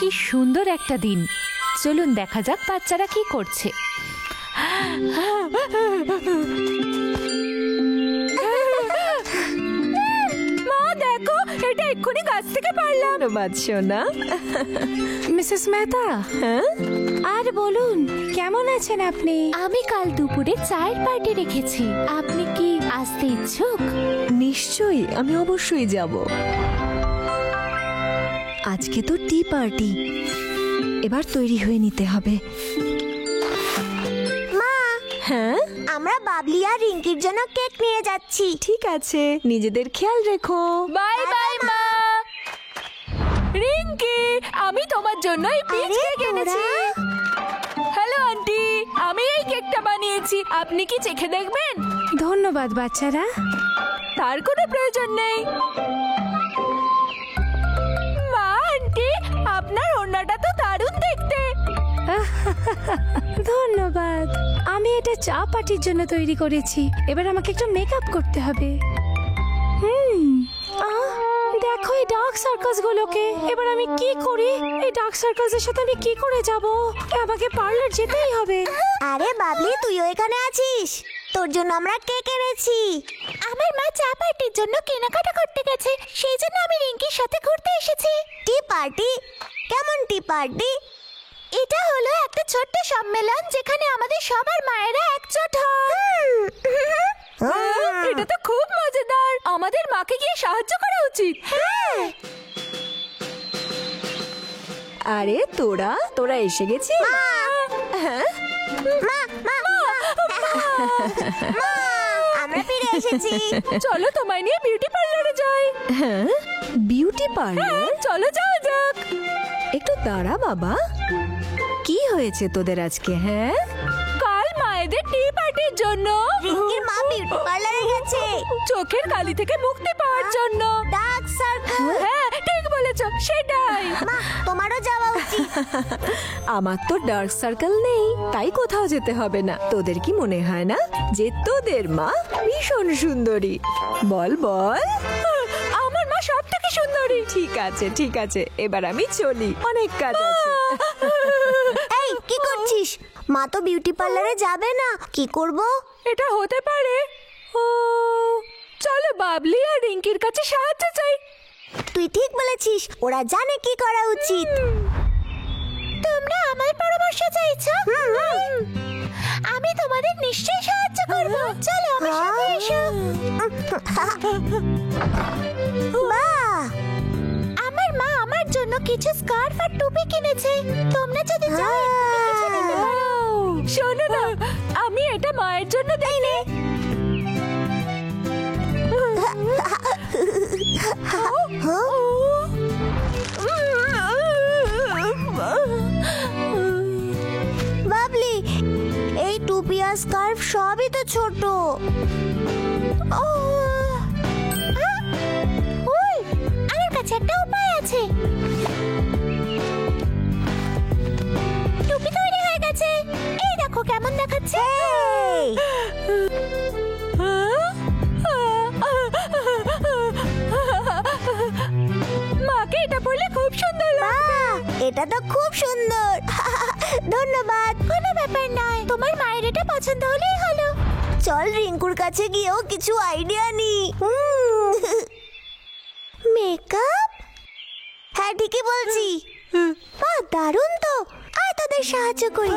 কি সুন্দর একটা দিন। চলুন দেখা যাক বাচ্চারা কি করছে। মা দেখো, এটা এক্ষুনি গাছ থেকে পারলাম। ধন্যবাদ সোনা। মিসেস মেহতা, হ্যাঁ আর বলুন কেমন আছেন আপনি? আমি কাল দুপুরে চায়ের পার্টি রেখেছি, আপনি কি আসতে ইচ্ছুক? নিশ্চয়ই, আমি অবশ্যই যাব। আজকে তো টি পার্টি, এবার তৈরি হয়ে নিতে হবে। মা, হ্যাঁ আমরা বাবলি আর রিঙ্কির জন্য কেক নিয়ে যাচ্ছি। ঠিক আছে, নিজেদের খেয়াল রেখো। বাই বাই মা। রিঙ্কি, আমি তোমার জন্য এই পিচ কেক এনেছি। হ্যালো আন্টি, আমি এই কেকটা বানিয়েছি, আপনি কি চেখে দেখবেন? ধন্যবাদ বাচ্চারা। তার কোনো প্রয়োজন নেই। মা, আন্টি, আপনার ওড়নাটা তো দারুণ দেখতে। ধন্যবাদ। আমি এটা চা পার্টির জন্য তৈরি করেছি, এবার আমাকে একটু মেকআপ করতে হবে। দেখো এই ডার্ক সার্কাস গুলোকে, এবার আমি কি করি? এই ডার্ক সার্কাসের সাথে আমি কি করে যাব? আমাকে পার্লার যেতেই হবে। আরে বাবলি, তুইও এখানে আছিস? তোর জন্য আমরা কেক এনেছি। আমার মা চা পার্টির জন্য কেনাকাটা করতে গেছে, সেই জন্য আমি রিঙ্কির সাথে ঘুরতে এসেছি। Tea party? কেমন টি পার্টি? এটা হলো একটা ছোট্ট সম্মেলন যেখানে আমাদের সবার মায়েরা একজোট হয়। এটা তো খুব মজাদার, আমাদের মাকে গিয়ে সাহায্য করা উচিত। আরে তোরা এসে গেছিস? হ্যাঁ আমরা ফিরে এসেছি। চলো তোমায় নিয়ে বিউটি পার্লারে যাই। হ্যাঁ, বিউটি পার্লার? চলো যাওয়া যাক। একটু দাঁড়া বাবা, কি হয়েছে তোদের আজকে? হ্যাঁ, কাল মায়েদের টি পার্টির জন্য রিঙ্কির মা বিউটি পার্লারে গেছে চোখের কালি থেকে মুক্তি পাওয়ার জন্য। Dark circle. হ্যাঁ ঠিক বলেছো, সেটাই। মা, তোমারও যাওয়া উচিত। আমার তো ডার্ক সার্কেল নেই, তাই কোথাও যেতে হবে না। তোদের কি মনে হয় না যে তোদের মা ভীষণ সুন্দরী? বল বল। আমার মা সব থেকে সুন্দরী। ঠিক আছে, এবার আমি চলি, অনেক কাজ আছে। এই, কি করছিস? মা তো বিউটি পার্লারে যাবে না, কি করব? এটা হতে পারে। ও, চলো বাবলি আর রিঙ্কির কাছে সাহায্য চাই। তুই ঠিক বলেছিস, ওরা জানে কি করা উচিত। তোমরা আমার পরামর্শ চাইছো? আমি তোমাদের নিশ্চয়ই সাহায্য করব। চলো আমার সাথে এসো। বাহ! আমার মা আমার জন্য কিছু স্কার্ফ আর টুপি কিনেছে। তোমরা যদি চাও এক্ষুনি কিছু নিতে পারো। শোনো না, আমি এটা মায়ের জন্য দেইনি। বাবলি, এই টুপি আর স্কার্ফ সবই তো ছোট। ওই, আমার কাছে একটা উপায় আছে। টুপি তৈরি হয়ে গেছে, এই দেখো কেমন দেখাচ্ছে। মাকে এটা পরলে খুব সুন্দর লাগবে। এটা তো খুব সুন্দর। ধন্যবাদ। কোনো ব্যাপার নয়, তোমার মায়ের এটা পছন্দ হলেই হলো। চল রিঙ্কুর কাছে গিয়েও কিছু আইডিয়া নি। মেকআপ? হ্যাঁ ঠিকই বলছি। বাহ, দারুণ তো। আয় তোদের সাহায্য করি।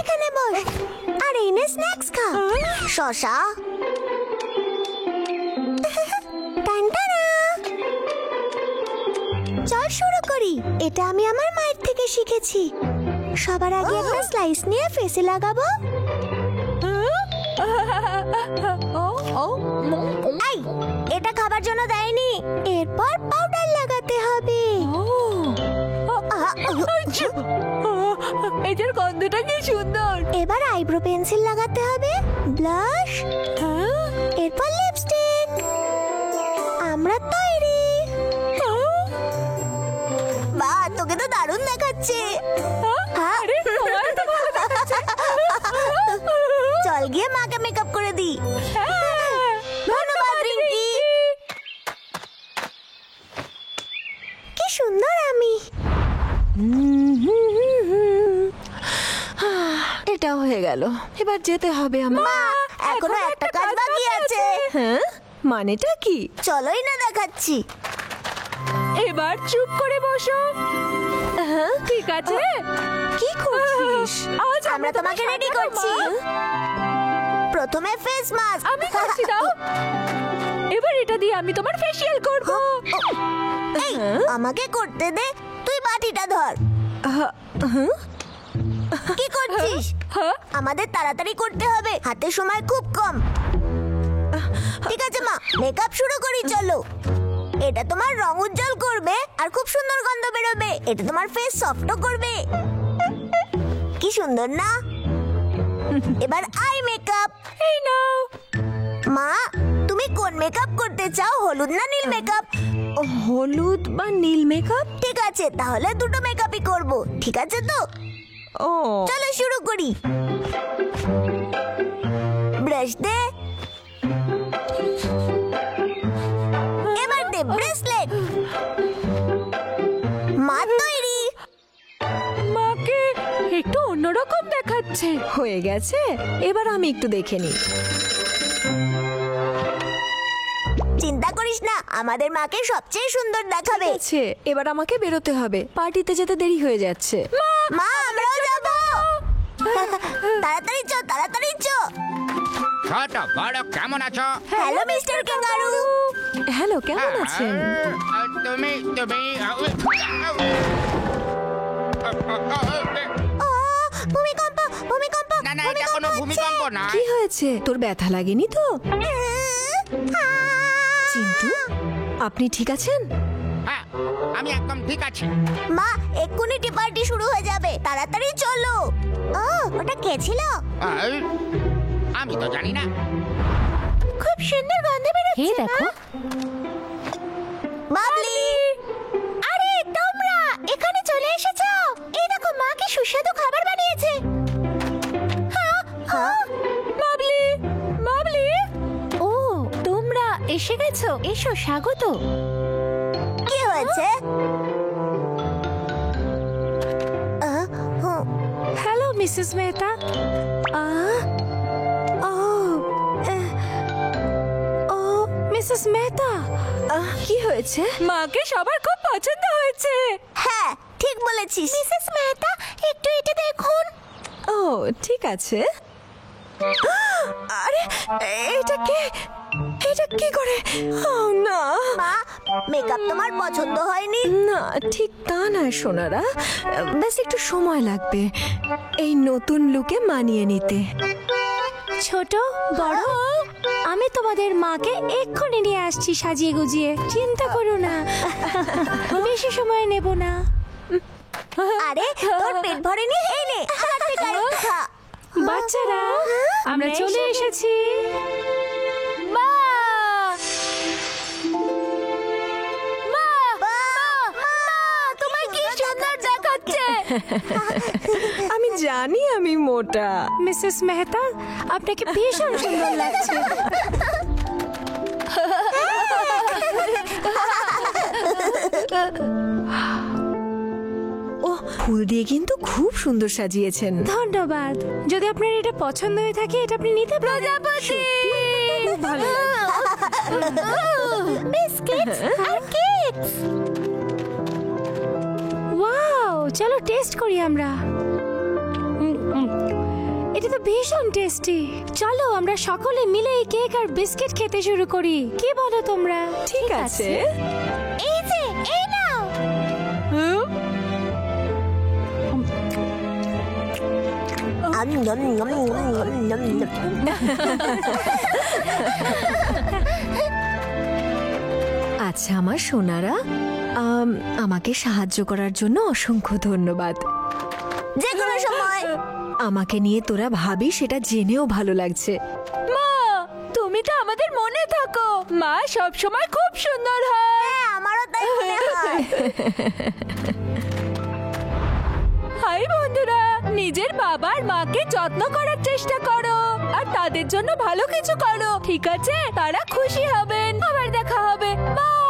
এখানে বস আর এই নে স্ন্যাক্স খা। শশা। টানটানা। চল শুরু করি। এটা আমি আমার মায়ের থেকে শিখেছি। সবার আগে একটা স্লাইস নিয়ে ফেসে লাগাবো। এই, এটা খাবার জন্য দেয়নি। এরপর পাউডার লাগাতে হবে। এটার গন্ধটা কি সুন্দর। এবার আইব্রো পেন্সিল লাগাতে হবে, ব্লাশ, এরপর লিপস্টিক। আমরা তৈরি। বাহ, তোকে তো দারুণ দেখাচ্ছে। চল গিয়ে মাকে মেকআপ করে দি। ধন্যবাদ রিঙ্কি। কি সুন্দর আমি। এটা হয়ে গেল, এবার যেতে হবে আমার। এখনো একটা কাজ বাকি আছে। হ্যাঁ, মানেটা কি? চলোই না দেখাচ্ছি। এবার চুপ করে বসো। হ্যাঁ, ঠিক আছে? কি করছিস? আজ আমরা তোমাকে রেডি করছি। প্রথমে ফেস মাস্ক। আমি করছি, দাও। এবার এটা দিয়ে আমি তোমার ফেসিয়াল করব। এই, আমাকে করতে দে, তুই বাটিটা ধর। কি করছিস? হ্যাঁ, আমাদের তাড়াতাড়ি করতে হবে, হাতে সময় খুব কম। ঠিক আছে মা, মেকআপ শুরু করি, চলো। এটা তোমার রং উজ্জ্বল করবে আর খুব সুন্দর গন্ধ বেরোবে। এটা তোমার ফেস সফট করবে। কি সুন্দর না? এবার আই মেকআপ। এই নাও। মা, তুমি কোন মেকআপ করতে চাও, হলুদ না নীল মেকআপ? হলুদ বা নীল মেকআপ? ঠিক আছে, তাহলে দুটো মেকআপই করব। ঠিক আছে তো? ও, চলো শুরু করি। ব্রাশ দে, এবার দে ব্রেসলেট। মা তৈরি। মাকে একটু অন্যরকম দেখাচ্ছে। হয়ে গেছে, এবার আমি একটু দেখে নিই। চিন্তা করিস না, আমাদের মাকে সবচেয়ে সুন্দর দেখাবে। আছে, এবার আমাকে বেরোতে হবে, পার্টিতে যেতে দেরি হয়ে যাচ্ছে। মা, আমরাও যাব। তাড়াতাড়ি চো, তাড়াতাড়ি চো। ছোট বড় কেমন আছো? Hello mister kangaroo. হ্যালো, কেমন আছেন? তুমি তুমি ও, ভূমিকম্প, ভূমিকম্প। না না, এটা কোনো ভূমিকম্প না। কি হয়েছে? তোর ব্যথা লাগেনি তো? চিন্টু, আপনি ঠিক আছেন? হ্যাঁ, আমি একদম ঠিক আছি। মা, এক্ষুনি টি পার্টি শুরু হয়ে যাবে, তাড়াতাড়ি চলো। ও, ওটা কে ছিল? আহ, আমি তো জানি না। খুব সুন্দর গন্ধ বেরোচ্ছে। এই দেখো। বাবলি, আরে তোমরা এখানে চলে এসেছো। এই দেখো, মা কি সুস্বাদু খাবার বানিয়েছে। হ্যাঁ, বাবলি, বাবলি। ও, তোমরা এসে গেছো। এসো, স্বাগত। কি হয়েছে? Hello Mrs Mehta. ও মিসেস মেহতা, কি হয়েছে? মাকে সবার খুব পছন্দ হয়েছে। হ্যাঁ, ঠিক বলেছিস। মিসেস মেহতা, একটু এটা দেখুন। ও, ঠিক আছে। আরে, এটা কে? এটা কি করে? ও না, মা, মেকআপ তোমার পছন্দ হয়নি? না, ঠিক তা নয় সোনারা, ব্যাস একটু সময় লাগবে এই নতুন লুকে মানিয়ে নিতে। ছোট বড়, আমি তোমাদের মাকে এক্ষুনি নিয়ে আসছি সাজিয়ে গুজিয়ে। চিন্তা করো না, বেশি সময় নেব না। আরে, তোর পেট ভরেনি? এই নে, আমার থেকে আরেকটু খা। বাচ্চারা, আমরা চলে এসেছি। মা! মা! মা! তোমায় কি সুন্দর দেখাচ্ছে। আমি জানি আমি মোটা। মিসেস মেহতা, আপনাকে ভীষণ সুন্দর লাগছে। ও, ফুল দিয়ে কিন্তু খুব সুন্দর সাজিয়েছেন। ধন্যবাদ। যদি আপনার এটা পছন্দ হয়ে থাকে, এটা আপনি নিতে পারেন। প্রজাপতি, ভালো বিস্কিটস আর কেকস। ওয়াও, চলো টেস্ট করি আমরা। এটা তো ভীষণ টেস্টি। চলো আমরা সকলে মিলে এই কেক আর বিস্কিট খেতে শুরু করি। কি বলো তোমরা? ঠিক আছে। এই যে, এই নাও। আচ্ছা আমার সোনারা, আমাকে সাহায্য করার জন্য অসংখ্য ধন্যবাদ। যে কোনো সময়। আমাকে নিয়ে তোরা ভাবি সেটা জেনেও ভালো লাগছে। মা, তুমি তো আমাদের মনে থাকো। মা সব সময় খুব সুন্দর হয়। হ্যাঁ, আমারও তাই মনে হয়। হাই বন্ধুরা, নিজের বাবার মাকে যত্ন করার চেষ্টা করো আর তাদের জন্য ভালো কিছু করো, ঠিক আছে? তারা খুশি হবেন। আবার দেখা হবে। বাই।